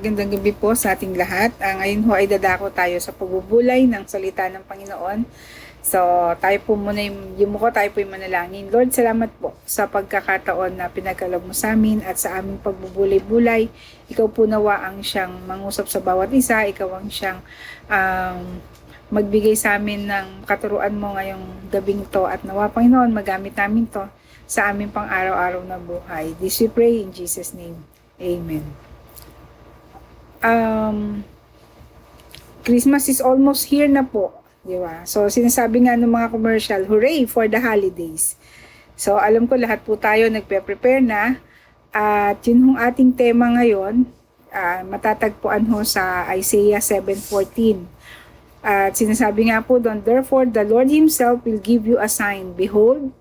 Magandang gabi po sa ating lahat. Ngayon ho ay dadako tayo sa pagbubulay ng salita ng Panginoon. So, tayo po muna yumuko, tayo po yung manalangin. Lord, salamat po sa pagkakataon na pinagkaloob mo sa amin at sa aming pagbubulay-bulay. Ikaw po nawa ang siyang mangusap sa bawat isa. Ikaw ang siyang magbigay sa amin ng katuruan mo ngayong gabing to. At nawa, Panginoon, magamit namin to sa aming pang araw-araw na buhay. This we pray in Jesus' name. Amen. Christmas is almost here na po, di ba? So, sinasabi nga ng mga commercial, hooray for the holidays. So, alam ko lahat po tayo nagpe-prepare na. At yun hong ating tema ngayon, matatagpuan ho sa Isaiah 7:14. At sinasabi nga po doon, therefore the Lord Himself will give you a sign. Behold,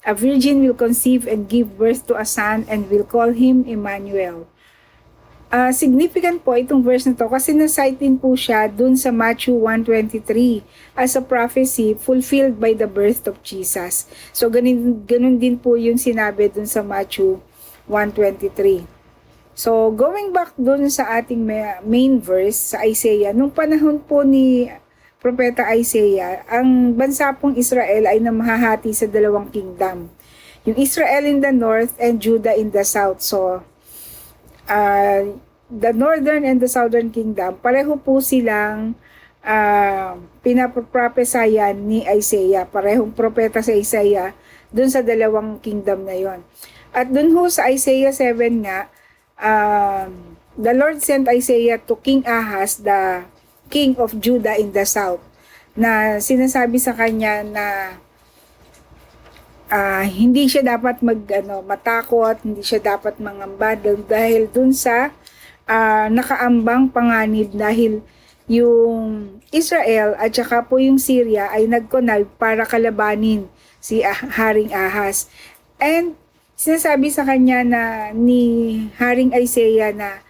a virgin will conceive and give birth to a son and will call him Emmanuel. Significant po itong verse na to kasi na-cite din po siya dun sa Matthew 1:23 as a prophecy fulfilled by the birth of Jesus. So ganun din po yung sinabi dun sa Matthew 1:23. So going back dun sa ating main verse sa Isaiah, nung panahon po ni Propeta Isaiah, ang bansa pong Israel ay namahahati sa dalawang kingdom. Yung Israel in the north and Judah in the south. So the northern and the southern kingdom, pareho po silang pinapropesayan ni Isaiah. Parehong propeta sa Isaiah dun sa dalawang kingdom na yon. At dun ho sa Isaiah 7 nga, the Lord sent Isaiah to King Ahaz, the king of Judah in the south, na sinasabi sa kanya na hindi siya dapat matakot, hindi siya dapat mangamba dahil dun sa nakaambang panganib dahil yung Israel at saka po yung Syria ay nag-connive para kalabanin si Haring Ahaz. And sinasabi sa kanya na ni Haring Isaiah na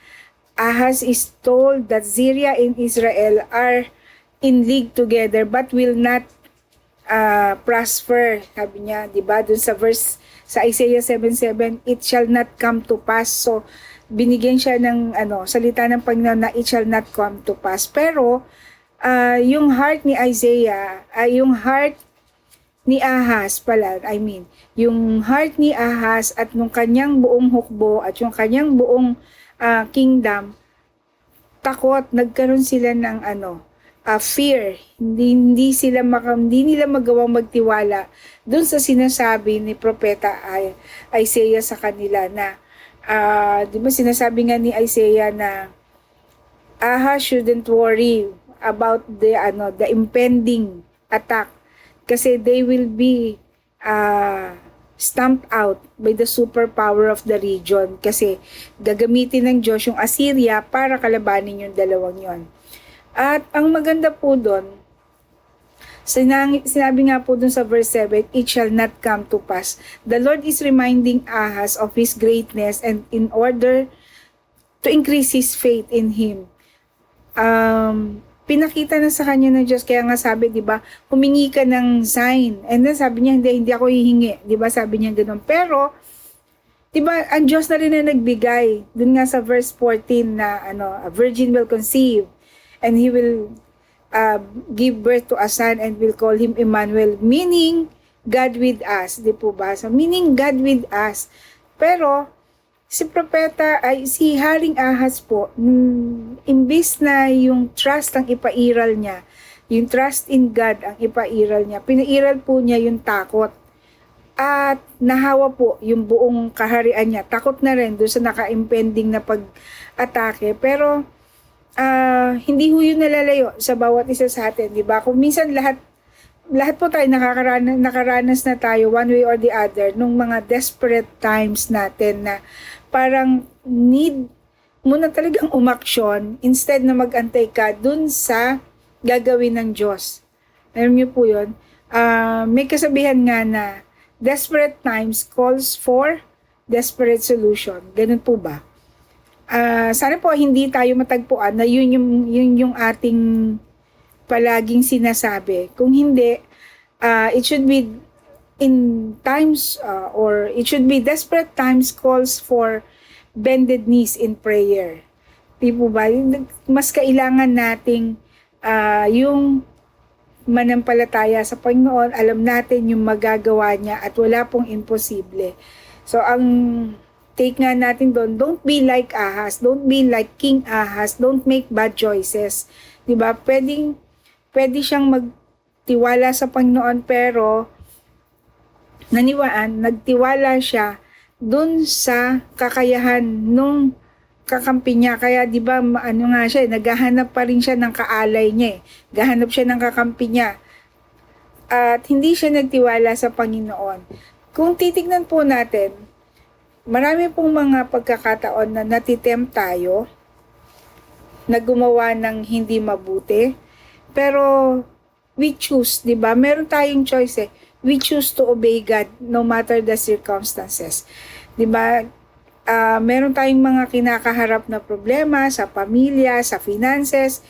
Ahaz is told that Syria and Israel are in league together but will not prosper. Sabi niya, di ba, dun sa verse sa Isaiah 7:7, it shall not come to pass. So binigyan siya ng salita ng Panginoon na it shall not come to pass. Pero yung heart ni Isaiah ay yung heart ni Ahaz pala, yung heart ni Ahaz at nung kanyang buong hukbo at yung kanyang buong kingdom, takot, nagkaroon sila ng fear. Hindi nila magawang magtiwala dun sa sinasabi ni Propeta Isaiah sa kanila na di ba sinasabi nga ni Isaiah na Ahaz shouldn't worry about the impending attack kasi they will be stamped out by the superpower of the region kasi gagamitin ng Diyos yung Assyria para kalabanin yung dalawang yon. At ang maganda po doon, sinabi nga po dun sa verse 7, it shall not come to pass. The Lord is reminding Ahaz of His greatness and in order to increase his faith in Him. Pinakita na sa kanya ng Diyos, kaya nga sabi, di ba, humingi ka ng sign. And then sabi niya, hindi ako hihingi. Di ba, sabi niya ganoon. Pero, di ba, ang Diyos na rin na nagbigay. Dun nga sa verse 14 na, a virgin will conceive and he will give birth to a son and will call him Emmanuel, meaning God with us, di po ba? So, meaning God with us. Pero, si Haring Ahaz po, imbis na yung trust ang ipairal niya, yung trust in God ang ipairal niya, pinairal po niya yung takot. At nahawa po yung buong kaharian niya. Takot na rin doon sa naka-impending na pag-atake. Pero, hindi ho yun nalalayo sa bawat isa sa atin, di ba? Kung minsan lahat po tayo nakaranas na tayo one way or the other nung mga desperate times natin na parang need mo na talagang umaksyon instead na mag-antay ka dun sa gagawin ng Diyos. Alam niyo po yun? May kasabihan nga na desperate times calls for desperate solution. Ganun po ba? Sana po hindi tayo matagpuan na yun yung ating palaging sinasabi. Kung hindi, it should be in times or it should be desperate times calls for bended knees in prayer. Di po ba? Mas kailangan nating yung manampalataya sa Panginoon, alam natin yung magagawa niya at wala pong imposible. So, ang take nga natin doon, don't be like Ahaz, don't be like King Ahaz, don't make bad choices. Diba? Pwede siyang magtiwala sa Panginoon, pero nagtiwala siya doon sa kakayahan nung kakampi niya. Kaya 'di ba nga siya, naghahanap pa rin siya ng kaalay niya. Gahanap siya ng kakampi niya. At hindi siya nagtiwala sa Panginoon. Kung titignan po natin, marami pong mga pagkakataon na natitempt tayo na gumawa ng hindi mabuti. Pero we choose, 'di ba? Meron tayong choice eh. We choose to obey God no matter the circumstances. 'Di ba? Meron tayong mga kinakaharap na problema sa pamilya, sa finances.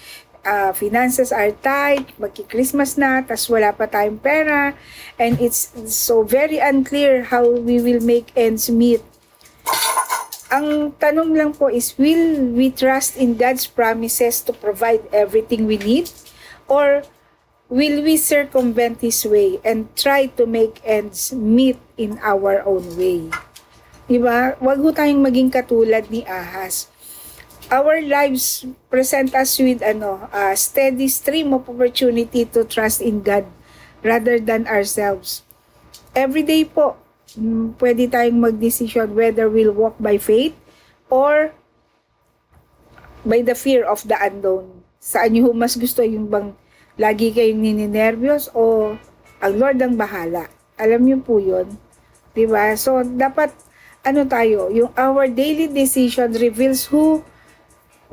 Finances are tight, magki-Christmas na, tas wala pa tayong pera, and it's so very unclear how we will make ends meet. Ang tanong lang po is, will we trust in God's promises to provide everything we need? Or will we circumvent His way and try to make ends meet in our own way? Diba? Wag ho tayong maging katulad ni Ahaz. Our lives present us with a steady stream of opportunity to trust in God rather than ourselves. Every day po, pwede tayong mag-decision whether we'll walk by faith or by the fear of the unknown. Saan nyo mas gusto, yung bang lagi kayong nininervyos o ang Lord ang bahala? Alam nyo po yun. Diba? So, dapat yung our daily decision reveals who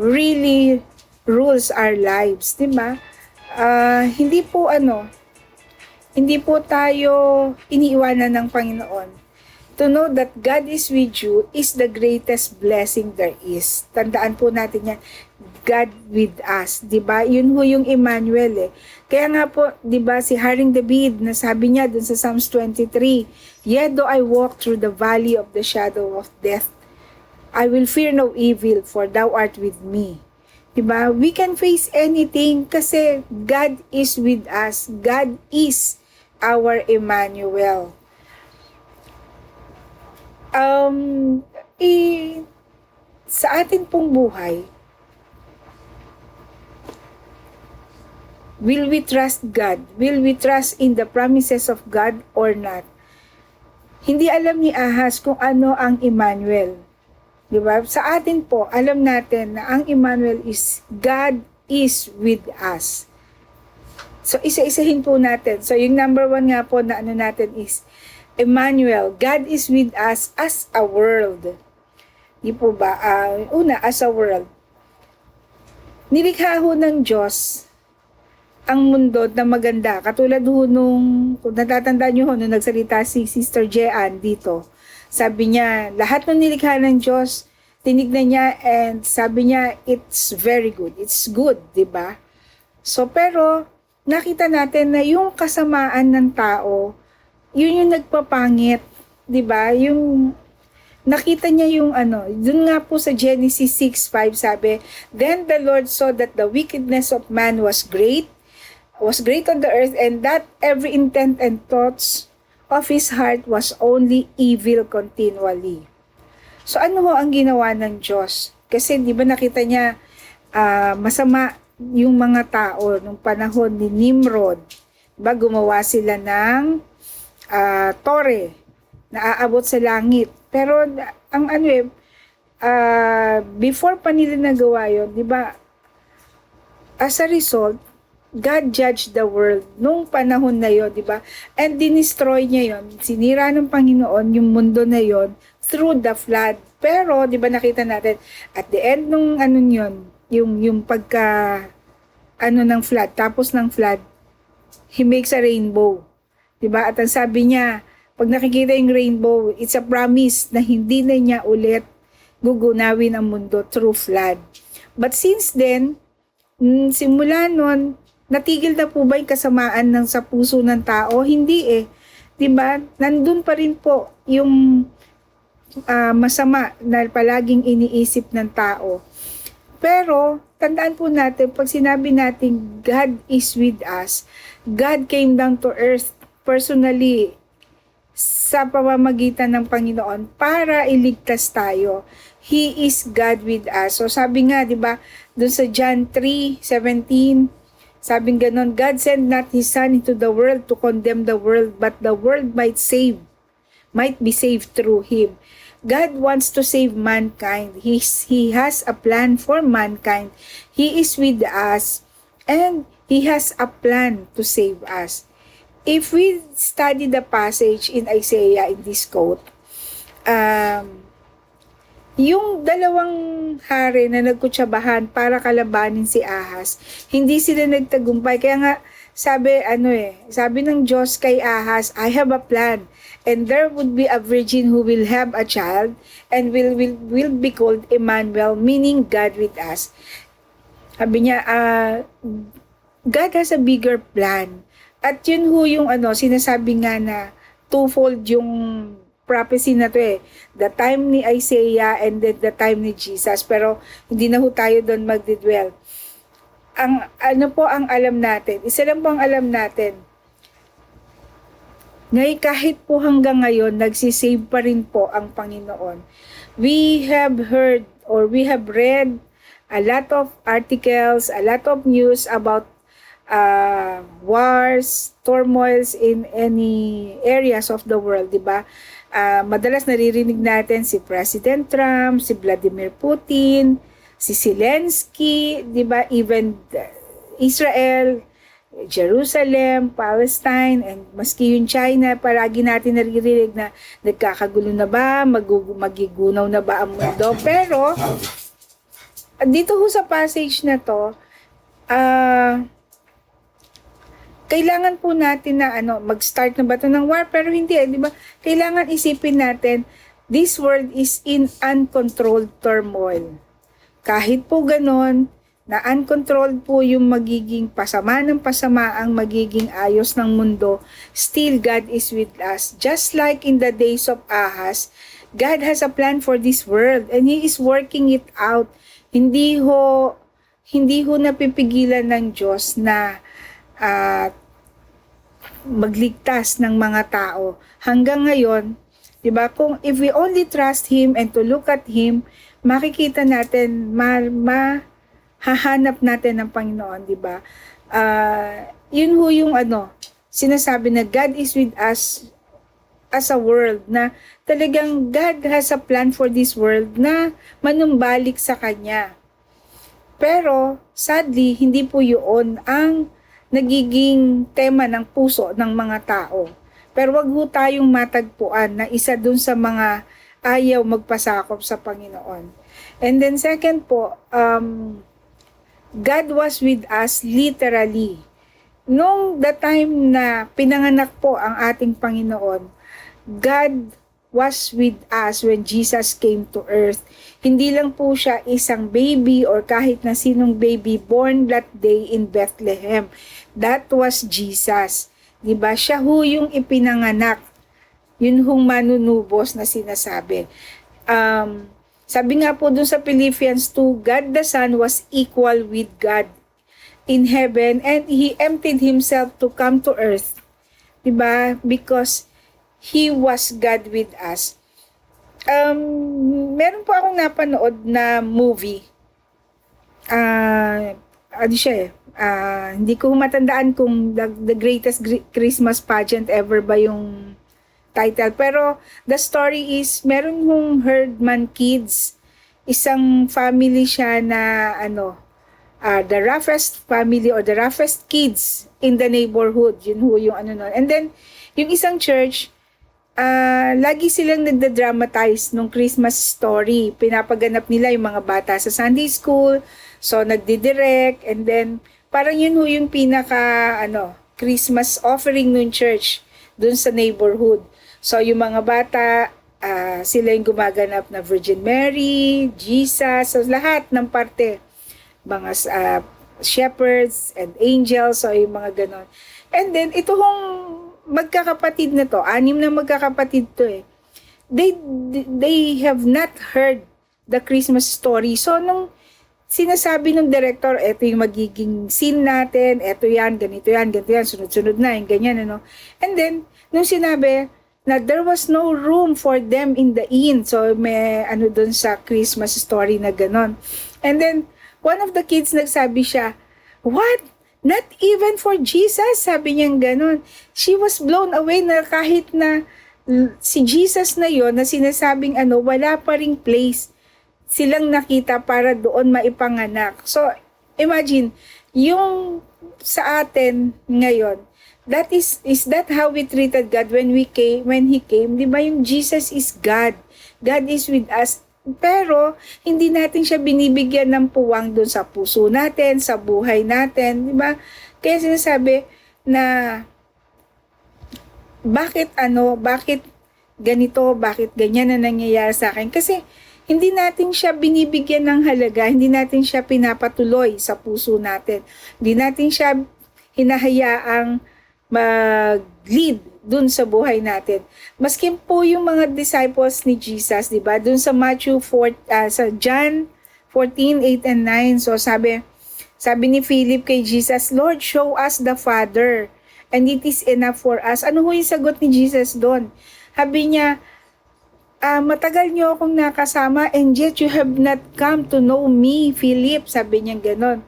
really rules our lives, di ba? Hindi po tayo iniiwanan ng Panginoon. To know that God is with you is the greatest blessing there is. Tandaan po natin yan, God with us, di ba? Yun ho yung Emmanuel eh. Kaya nga po, di ba, si Haring David, nasabi niya dun sa Psalms 23, "Yet though I walk through the valley of the shadow of death, I will fear no evil, for thou art with me." Diba? We can face anything kasi God is with us. God is our Emmanuel. Sa atin pong buhay, will we trust God? Will we trust in the promises of God or not? Hindi alam ni Ahaz kung ano ang Emmanuel. Diba? Sa atin po, alam natin na ang Emmanuel is God is with us. So, isa-isahin po natin. So, yung number 1 nga po na natin is Emmanuel, God is with us as a world. Di po ba? Una, as a world. Nilikha ho ng Diyos ang mundo na maganda. Katulad ho nung, kung natatandaan nyo ho, nung nagsalita si Sister Jean dito, sabi niya, lahat ng nilikha ng Diyos, tinignan niya and sabi niya, it's very good. It's good, di ba? So, pero, nakita natin na yung kasamaan ng tao, yun yung nagpapangit, di ba? Yung, nakita niya yung dun nga po sa Genesis 6:5 sabi, "Then the Lord saw that the wickedness of man was great on the earth, and that every intent and thoughts of his heart was only evil continually." So ano ho ang ginawa ng Diyos? Kasi di ba nakita niya masama yung mga tao nung panahon ni Nimrod. Diba gumawa sila ng tore na aabot sa langit. Pero ang before pa nila nagawa yun, di ba, as a result, God judged the world nung panahon na yon, di ba? And dinestroy niya yon. Sinira ng Panginoon yung mundo na yon through the flood. Pero, di ba nakita natin, at the end nung yun, yung pagka, ng flood, tapos ng flood, He makes a rainbow. Di ba? At ang sabi niya, pag nakikita yung rainbow, it's a promise na hindi na niya ulit gugunawin ang mundo through flood. But since then, simula nun, natigil na po ba yung kasamaan sa puso ng tao? Hindi eh. Diba? Nandun pa rin po yung masama na palaging iniisip ng tao. Pero, tandaan po natin, pag sinabi natin God is with us, God came down to earth personally sa pamamagitan ng Panginoon para iligtas tayo. He is God with us. So sabi nga, di ba, dun sa John 3:17, sabing ganon, God sent not His Son into the world to condemn the world, but the world might be saved through Him. God wants to save mankind. He has a plan for mankind. He is with us, and He has a plan to save us. If we study the passage in Isaiah in this quote, yung dalawang hari na nagkutsabahan para kalabanin si Ahaz, hindi sila nagtagumpay. Kaya nga, sabi ng Diyos kay Ahaz, I have a plan, and there would be a virgin who will have a child, and will be called Emmanuel, meaning God with us. Sabi niya, God has a bigger plan. At yun ho yung sinasabi nga na twofold yung prophecy na to The time ni Isaiah and then the time ni Jesus. Pero hindi na ho tayo doon magdidwell. Ang alam natin, isa lang po ang alam natin, ngayon kahit po hanggang ngayon, nagsisave pa rin po ang Panginoon. We have heard or we have read a lot of articles, a lot of news about wars, turmoils in any areas of the world, di ba? Madalas naririnig natin si President Trump, si Vladimir Putin, si Zelensky, di ba? Even Israel, Jerusalem, Palestine, and maski yung China, paragi natin naririnig na nagkakagulo na ba, magigunaw na ba ang mundo. Pero, dito ho sa passage na to, kailangan po natin na mag-start na ba ito ng war? Pero hindi, di ba? Kailangan isipin natin, this world is in uncontrolled turmoil. Kahit po ganon, na uncontrolled po yung magiging pasama ng pasama ang magiging ayos ng mundo, still God is with us. Just like in the days of Ahaz, God has a plan for this world and He is working it out. Hindi ho napipigilan ng Diyos na magligtas ng mga tao. Hanggang ngayon, 'di ba? Kung if we only trust Him and to look at Him, makikita natin, hahanap natin ng Panginoon, 'di ba? Yun ho yung sinasabi na God is with us as a world, na talagang God has a plan for this world na manumbalik sa Kanya. Pero, sadly, hindi po yun ang nagiging tema ng puso ng mga tao. Pero wag ho tayong matagpuan na isa dun sa mga ayaw magpasakop sa Panginoon. And then second po, God was with us literally. Nung the time na pinanganak po ang ating Panginoon, God was with us when Jesus came to earth. Hindi lang po siya isang baby or kahit na sinong baby born that day in Bethlehem. That was Jesus. Diba? Siya ho yung ipinanganak. Yun hong manunubos na sinasabi. Sabi nga po dun sa Philippians 2, God the Son was equal with God in heaven and He emptied Himself to come to earth. Diba? Because He was God with us. Meron po akong napanood na movie. Hindi ko matandaan kung the greatest Christmas pageant ever ba yung title. Pero the story is, meron hong Herdman kids. Isang family siya na the roughest family or the roughest kids in the neighborhood. Yun ho yung nun. And then, yung isang church, lagi silang nagda-dramatize nung Christmas story. Pinapaganap nila yung mga bata sa Sunday school. So, nagdidirect. And then, parang yun ho yung pinaka, Christmas offering nung church dun sa neighborhood. So, yung mga bata, sila yung gumaganap na Virgin Mary, Jesus, so lahat ng parte. Mga shepherds and angels, so yung mga ganon. And then, ito hong magkakapatid na to, 6 na magkakapatid to They have not heard the Christmas story. So, nung sinasabi ng director, eto yung magiging scene natin, eto yan, ganito yan, sunod-sunod na, yung ganyan, ano. And then, nung sinabi na there was no room for them in the inn, so may ano dun sa Christmas story na ganon. And then, one of the kids nagsabi siya, what? Not even for Jesus? Sabi niya ganon. She was blown away na kahit na si Jesus na yon na sinasabing ano, wala pa ring place silang nakita para doon maipanganak. So, imagine, yung sa atin ngayon, is that how we treated God when He came? Di ba yung Jesus is God. God is with us. Pero, hindi natin siya binibigyan ng puwang doon sa puso natin, sa buhay natin. Di ba? Kaya sinasabi na, bakit ganito, bakit ganyan na nangyayari sa akin? Kasi, hindi natin siya binibigyan ng halaga, hindi natin siya pinapatuloy sa puso natin. Hindi natin siya hinahayaang mag-lead dun sa buhay natin. Maski po yung mga disciples ni Jesus, di ba? Dun sa sa John 14:8 and 9. So sabi ni Philip kay Jesus, Lord, show us the Father, and it is enough for us. Ano ho yung sagot ni Jesus doon? Sabi niya, matagal niyo akong nakasama and yet you have not come to know me, Philip. Sabi niya ganon.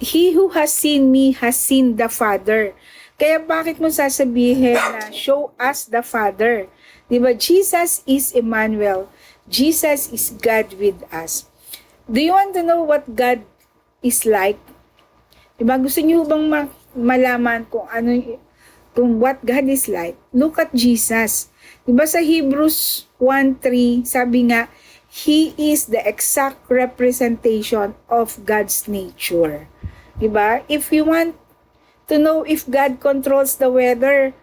He who has seen me has seen the Father. Kaya bakit mo sasabihin na show us the Father? Diba? Jesus is Emmanuel. Jesus is God with us. Do you want to know what God is like? Diba? Gusto niyo bang malaman kung what God is like? Look at Jesus. Diba sa Hebrews 1:3, sabi nga, He is the exact representation of God's nature. Diba? If you want to know if God controls the weather,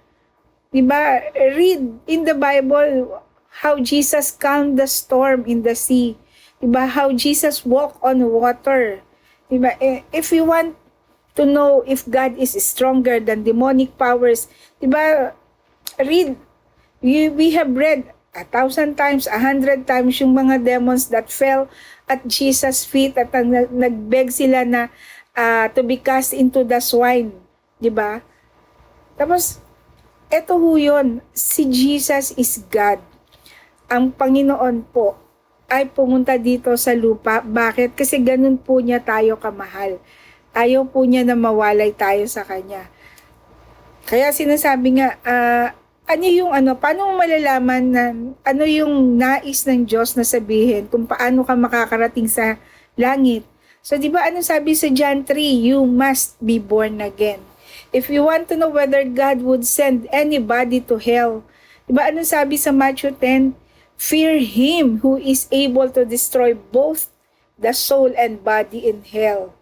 diba, read in the Bible how Jesus calmed the storm in the sea. Diba? How Jesus walked on water. Diba? If you want to know if God is stronger than demonic powers, diba, read. We have read 1,000 times, 100 times yung mga demons that fell at Jesus' feet at nagbeg sila na to be cast into the swine. Diba? Tapos, eto ho yun, si Jesus is God. Ang Panginoon po ay pumunta dito sa lupa. Bakit? Kasi ganun po niya tayo kamahal. Ayaw po niya na mawalay tayo sa Kanya. Kaya sinasabi nga, paano mo malalaman na ano yung nais ng Diyos na sabihin kung paano ka makakarating sa langit? So, di ba ano sabi sa John 3? You must be born again. If you want to know whether God would send anybody to hell, di ba ano sabi sa Matthew 10? Fear Him who is able to destroy both the soul and body in hell.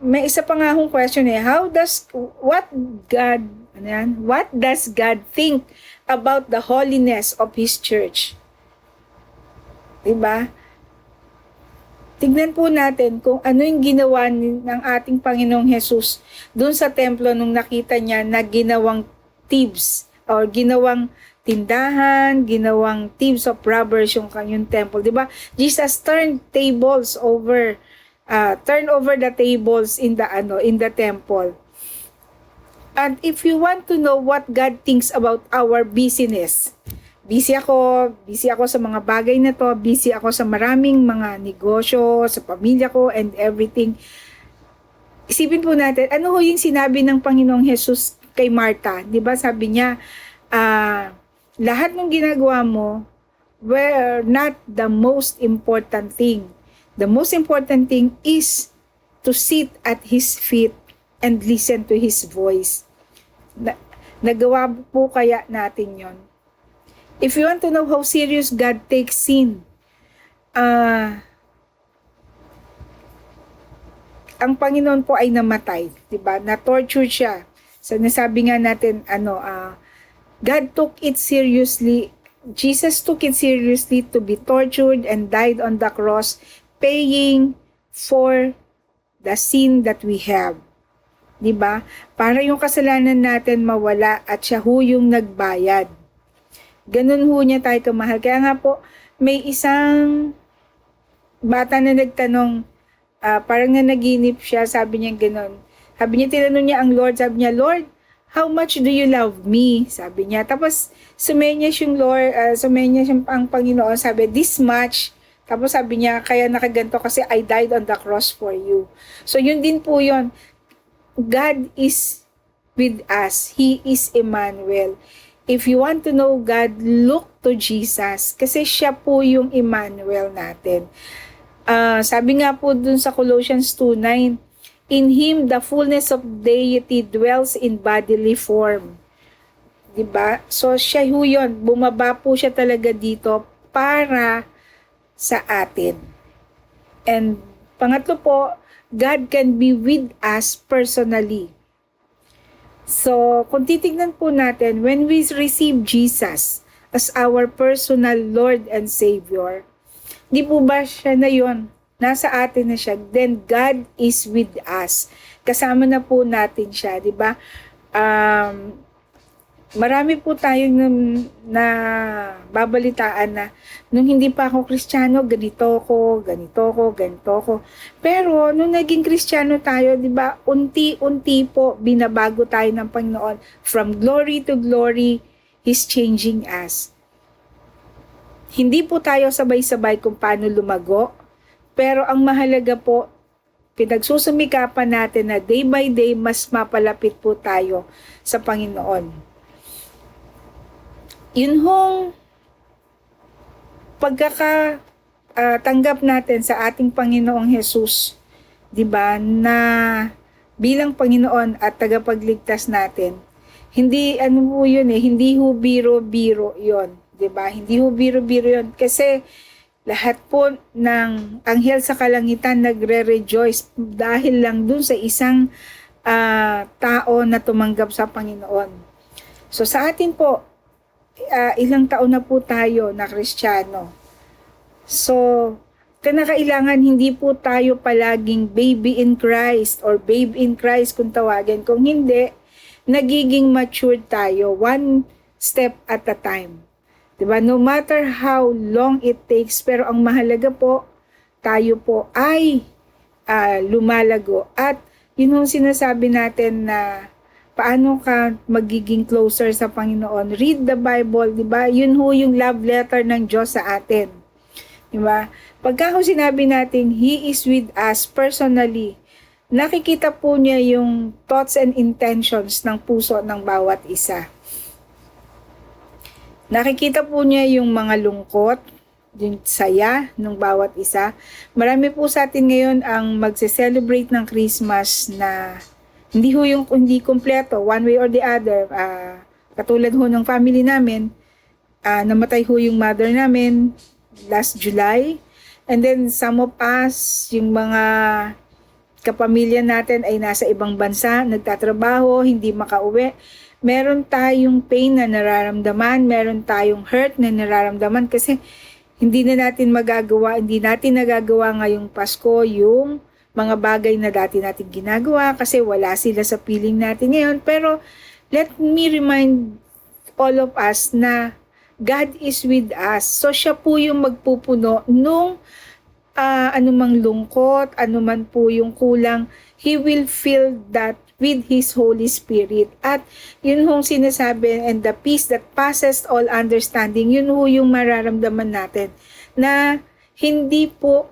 May isa pa nga akong question what does God think about the holiness of His church? Diba? Tignan po natin kung ano yung ginawa ng ating Panginoong Jesus doon sa templo nung nakita niya na ginawang thieves or ginawang tindahan, ginawang thieves of robbers yung kanyang temple. Diba? Jesus turned over the tables in the temple. And if you want to know what God thinks about our busyness, busy ako sa mga bagay na to, busy ako sa maraming mga negosyo, sa pamilya ko and everything. Isipin po natin, ano ho yung sinabi ng Panginoong Jesus kay Martha? 'Di ba sabi niya, lahat ng ginagawa mo were not the most important thing. The most important thing is to sit at His feet and listen to His voice. Nagawa po kaya natin yon? If you want to know how serious God takes sin, ang Panginoon po ay namatay, 'di ba? Na-torture siya. So nasabi nga natin God took it seriously. Jesus took it seriously to be tortured and died on the cross, paying for the sin that we have. 'Di ba? Para yung kasalanan natin mawala at siya ho yung nagbayad. Ganun ho niya tayo kamahal. Kaya nga po, may isang bata na nagtanong, parang nanaginip siya, sabi niya ganun. Sabi niya, tinanong niya ang Lord, sabi niya, Lord, how much do you love me? Sabi niya. Tapos, sumenya siyang Lord, sumenya siyang ang Panginoon, sabi, this much. Tapos sabi niya, kaya nakaganto kasi I died on the cross for you. So, yun din po yun. God is with us. He is Emmanuel. If you want to know God, look to Jesus. Kasi siya po yung Emmanuel natin. Sabi nga po dun sa Colossians 2:9, in Him the fullness of deity dwells in bodily form. Diba? So siya ho yun. Bumaba po siya talaga dito para sa atin. And pangatlo po, God can be with us personally. So, kung titignan po natin, when we receive Jesus as our personal Lord and Savior, di po ba siya na yun? Nasa atin na siya. Then, God is with us. Kasama na po natin siya, di ba? Marami po tayong na babalitaan na nung hindi pa ako Kristiyano, ganito ko. Pero nung naging Kristiyano tayo, 'di ba? Unti-unti po binabago tayo ng Panginoon. From glory to glory, He's changing us. Hindi po tayo sabay-sabay kung paano lumago, pero ang mahalaga po, pinagsusumikapan natin na day by day mas mapalapit po tayo sa Panginoon. Yun hong pagkakatanggap natin sa ating Panginoong Jesus, 'di ba, na bilang Panginoon at tagapagligtas natin. Hindi po 'yun hindi ho biro-biro 'yon, 'di ba? Hindi ho biro-biro 'yon kasi lahat po ng anghel sa kalangitan nagre-rejoice dahil lang dun sa isang tao na tumanggap sa Panginoon. So sa atin po, ilang taon na po tayo na Kristiyano. So, kinakailangan hindi po tayo palaging baby in Christ or babe in Christ kung tawagin. Kung hindi, nagiging mature tayo one step at a time. Diba? No matter how long it takes, pero ang mahalaga po, tayo po ay lumalago. At yun yung sinasabi natin na paano ka magiging closer sa Panginoon. Read the Bible, di ba? Yun ho yung love letter ng Diyos sa atin. Di ba? Pagka ho sinabi natin, He is with us personally, nakikita po niya yung thoughts and intentions ng puso ng bawat isa. Nakikita po niya yung mga lungkot, yung saya ng bawat isa. Marami po sa atin ngayon ang magse-celebrate ng Christmas na hindi kompleto, one way or the other. Katulad ho ng family namin, namatay ho yung mother namin last July. And then some of us, yung mga kapamilya natin ay nasa ibang bansa, nagtatrabaho, hindi makauwi. Meron tayong pain na nararamdaman, meron tayong hurt na nararamdaman kasi hindi natin nagagawa ngayong Pasko yung mga bagay na dati natin ginagawa kasi wala sila sa piling natin ngayon. Pero let me remind all of us na God is with us. So siya po yung magpupuno nung anumang lungkot, anuman po yung kulang, He will fill that with His Holy Spirit. At yun hong sinasabi, and the peace that passes all understanding, yun ho yung mararamdaman natin na hindi po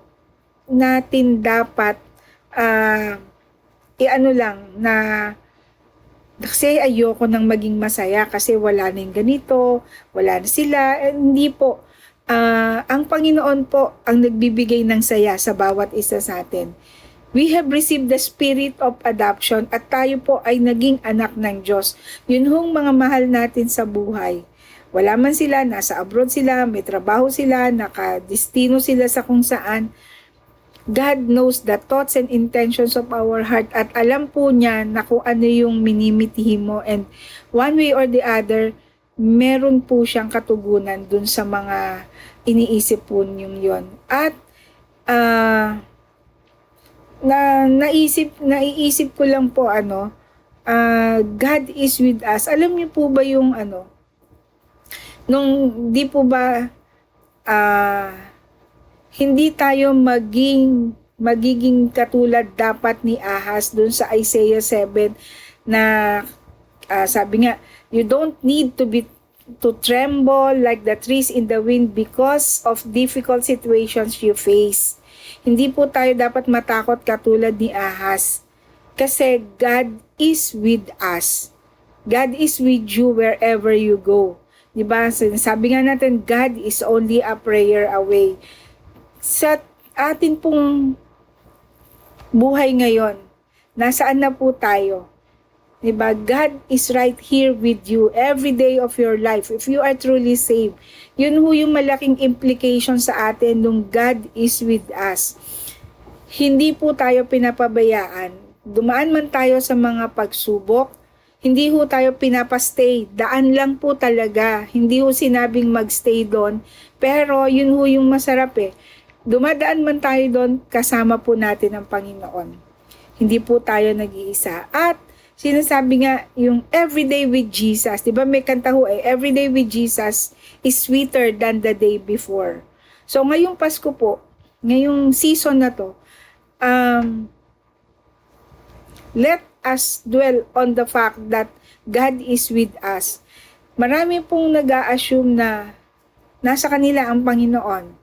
natin dapat na kasi ayoko nang maging masaya kasi wala na yung ganito, wala na sila. Hindi po. Ang Panginoon po ang nagbibigay ng saya sa bawat isa sa atin. We have received the spirit of adoption at tayo po ay naging anak ng Diyos. Yun hong mga mahal natin sa buhay. Wala man sila, nasa abroad sila, may trabaho sila, nakadestino sila sa kung saan. God knows the thoughts and intentions of our heart at alam po niya na kung ano yung minimitihin mo, and one way or the other, meron po siyang katugunan dun sa mga iniisip po niyong yon. At naiisip ko lang po God is with us. Alam niyo po ba yung Nung di po ba hindi tayo magiging katulad dapat ni Ahaz dun sa Isaiah 7 na sabi nga, you don't need to tremble like the trees in the wind because of difficult situations you face. Hindi po tayo dapat matakot katulad ni Ahaz kasi God is with us. God is with you wherever you go. Diba? Sabi nga natin, God is only a prayer away. Sa atin pong buhay ngayon, nasaan na po tayo? Diba? God is right here with you every day of your life. If you are truly saved, yun ho yung malaking implication sa atin nung God is with us. Hindi po tayo pinapabayaan. Dumaan man tayo sa mga pagsubok, hindi ho tayo pinapastay. Daan lang po talaga. Hindi ho sinabing magstay doon. Pero yun ho yung masarap eh. Dumadaan man tayo doon, kasama po natin ang Panginoon. Hindi po tayo nag-iisa. At sinasabi nga yung everyday with Jesus. Diba may kanta ho eh, everyday with Jesus is sweeter than the day before. So ngayong Pasko po, ngayong season na to, let us dwell on the fact that God is with us. Marami pong nag-a-assume na nasa kanila ang Panginoon.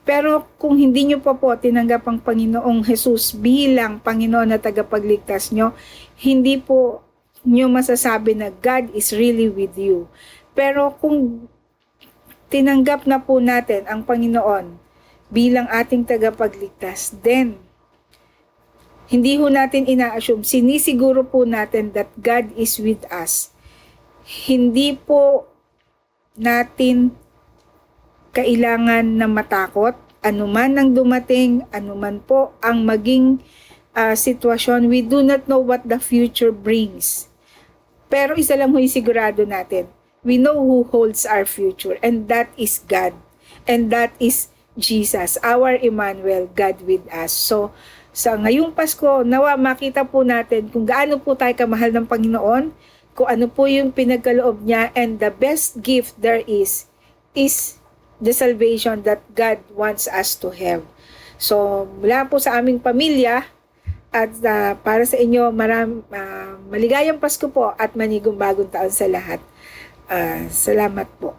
Pero kung hindi nyo pa po tinanggap ang Panginoong Jesus bilang Panginoon na tagapagligtas nyo, hindi po nyo masasabi na God is really with you. Pero kung tinanggap na po natin ang Panginoon bilang ating tagapagligtas, then hindi ho natin ina-assume, sinisiguro po natin that God is with us. Hindi po natin kailangan na matakot, anuman ang dumating, anuman po ang maging sitwasyon. We do not know what the future brings. Pero isa lang yung sigurado natin. We know who holds our future, and that is God. And that is Jesus, our Emmanuel, God with us. So, sa ngayong Pasko, nawa makita po natin kung gaano po tayo kamahal ng Panginoon, kung ano po yung pinagkaloob niya, and the best gift there is the salvation that God wants us to have. So, mula po sa aming pamilya, at para sa inyo, maligayang Pasko po at manigong bagong taon sa lahat. Salamat po.